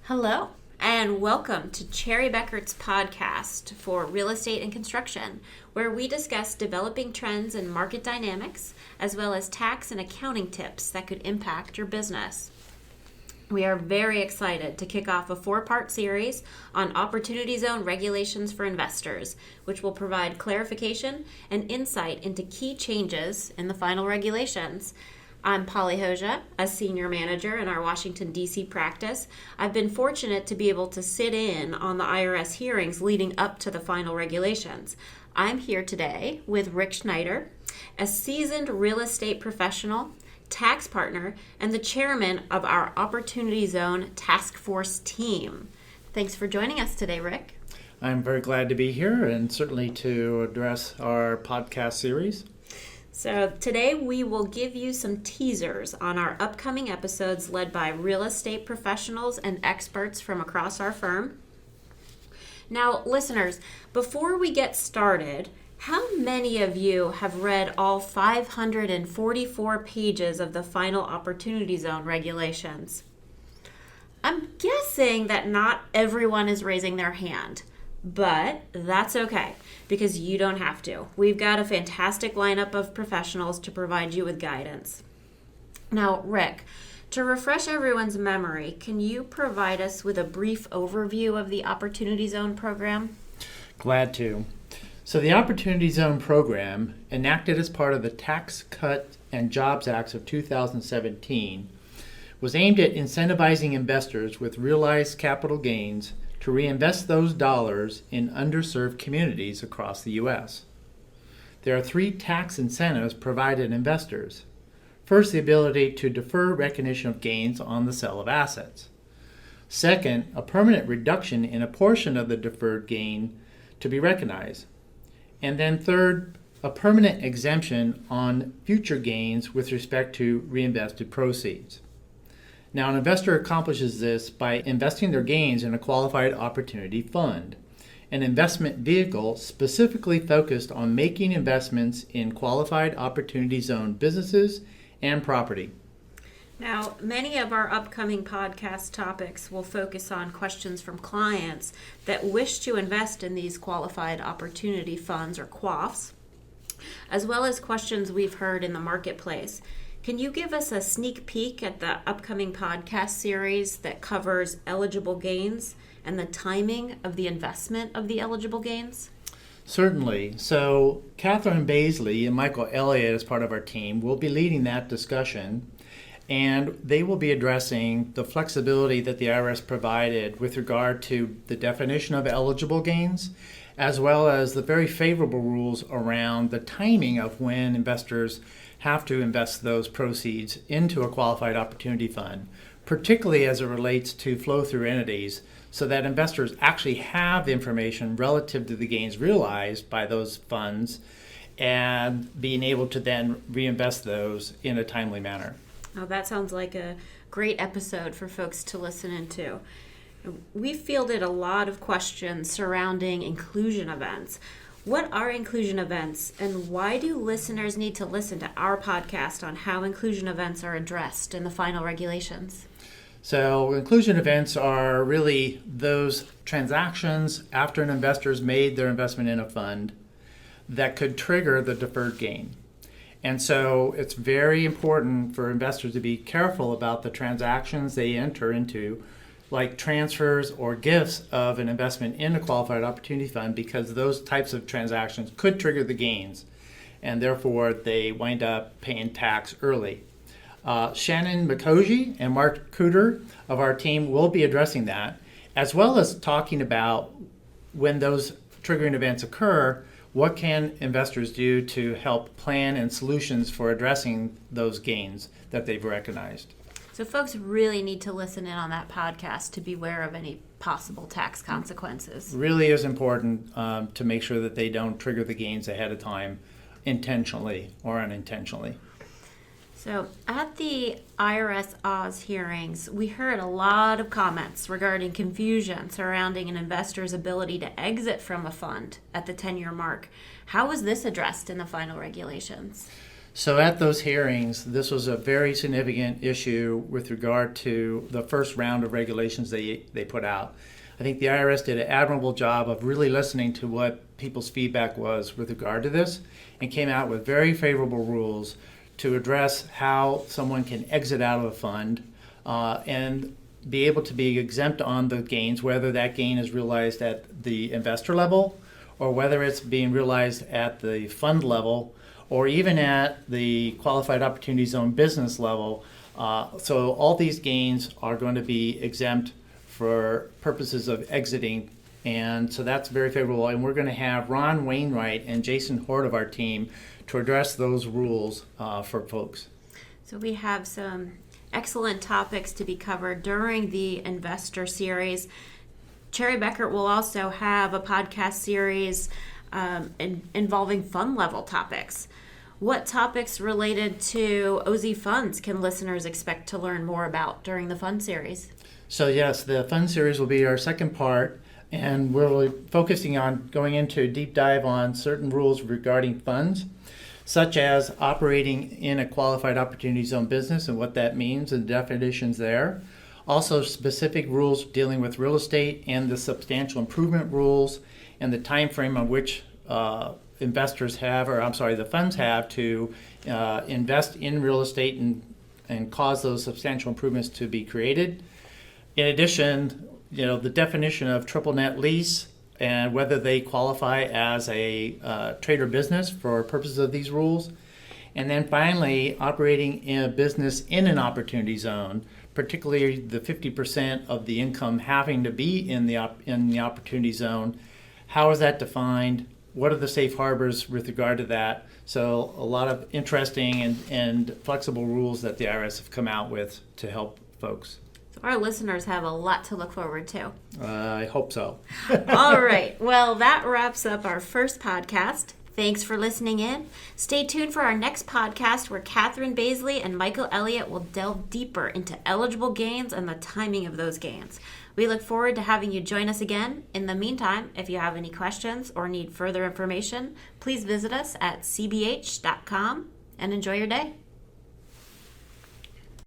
Hello, and welcome to Cherry Bekaert's podcast for real estate and construction, where we discuss developing trends and market dynamics, as well as tax and accounting tips that could impact your business. We are very excited to kick off a 4-part series on Opportunity Zone regulations for investors, which will provide clarification and insight into key changes in the final regulations. I'm Polly Hoxha, a senior manager in our Washington, D.C. practice. I've been fortunate to be able to sit in on the IRS hearings leading up to the final regulations. I'm here today with Rick Schneider, a seasoned real estate professional, tax partner, and the chairman of our Opportunity Zone Task Force team. Thanks for joining us today, Rick. I'm very glad to be here and certainly to address our podcast series. So today we will give you some teasers on our upcoming episodes led by real estate professionals and experts from across our firm. Now, listeners, before we get started, how many of you have read all 544 pages of the final Opportunity Zone regulations? I'm guessing that not everyone is raising their hand, but that's okay because you don't have to. We've got a fantastic lineup of professionals to provide you with guidance. Now, Rick, to refresh everyone's memory, can you provide us with a brief overview of the Opportunity Zone program? Glad to. So the Opportunity Zone program, enacted as part of the Tax Cuts and Jobs Act of 2017, was aimed at incentivizing investors with realized capital gains to reinvest those dollars in underserved communities across the U.S. There are 3 tax incentives provided investors. First, the ability to defer recognition of gains on the sale of assets. Second, a permanent reduction in a portion of the deferred gain to be recognized. And then third, a permanent exemption on future gains with respect to reinvested proceeds. Now, an investor accomplishes this by investing their gains in a qualified opportunity fund, an investment vehicle specifically focused on making investments in qualified opportunity zone businesses and property. Now, many of our upcoming podcast topics will focus on questions from clients that wish to invest in these qualified opportunity funds or QOFs, as well as questions we've heard in the marketplace. Can you give us a sneak peek at the upcoming podcast series that covers eligible gains and the timing of the investment of the eligible gains? Certainly. So Catherine Baisley and Michael Elliott, as part of our team, will be leading that discussion, and they will be addressing the flexibility that the IRS provided with regard to the definition of eligible gains, as well as the very favorable rules around the timing of when investors have to invest those proceeds into a qualified opportunity fund, particularly as it relates to flow-through entities, so that investors actually have information relative to the gains realized by those funds and being able to then reinvest those in a timely manner. Oh, that sounds like a great episode for folks to listen into. We fielded a lot of questions surrounding inclusion events. What are inclusion events, and why do listeners need to listen to our podcast on how inclusion events are addressed in the final regulations? So inclusion events are really those transactions after an investor's made their investment in a fund that could trigger the deferred gain. And so it's very important for investors to be careful about the transactions they enter into, like transfers or gifts of an investment in a qualified opportunity fund, because those types of transactions could trigger the gains, and therefore they wind up paying tax early. Shannon McCogy and Mark Cooter of our team will be addressing that, as well as talking about when those triggering events occur, what can investors do to help plan and solutions for addressing those gains that they've recognized. So folks really need to listen in on that podcast to be aware of any possible tax consequences. Really is important to make sure that they don't trigger the gains ahead of time intentionally or unintentionally. So at the IRS Oz hearings, we heard a lot of comments regarding confusion surrounding an investor's ability to exit from a fund at the 10-year mark. How was this addressed in the final regulations? So at those hearings, this was a very significant issue with regard to the first round of regulations they put out. I think the IRS did an admirable job of really listening to what people's feedback was with regard to this and came out with very favorable rules to address how someone can exit out of a fund and be able to be exempt on the gains, whether that gain is realized at the investor level or whether it's being realized at the fund level or even at the qualified opportunity zone business level. So all these gains are going to be exempt for purposes of exiting. And so that's very favorable. And we're going to have Ron Wainwright and Jason Hort of our team to address those rules for folks. So we have some excellent topics to be covered during the investor series. Cherry Bekaert will also have a podcast series involving fund level topics. What topics related to OZ funds can listeners expect to learn more about during the fund series? So yes, the fund series will be our second part, and we're really focusing on going into a deep dive on certain rules regarding funds, such as operating in a qualified opportunity zone business and what that means and definitions there. Also specific rules dealing with real estate and the substantial improvement rules and the time frame on which the funds have to invest in real estate and cause those substantial improvements to be created. In addition, the definition of triple net lease and whether they qualify as a trade or business for purposes of these rules. And then finally, operating in a business in an opportunity zone, particularly the 50% of the income having to be in the opportunity zone. How is that defined? What are the safe harbors with regard to that? So a lot of interesting and flexible rules that the IRS have come out with to help folks. So our listeners have a lot to look forward to. I hope so. All right. Well, that wraps up our first podcast. Thanks for listening in. Stay tuned for our next podcast where Catherine Baisley and Michael Elliott will delve deeper into eligible gains and the timing of those gains. We look forward to having you join us again. In the meantime, if you have any questions or need further information, please visit us at cbh.com and enjoy your day.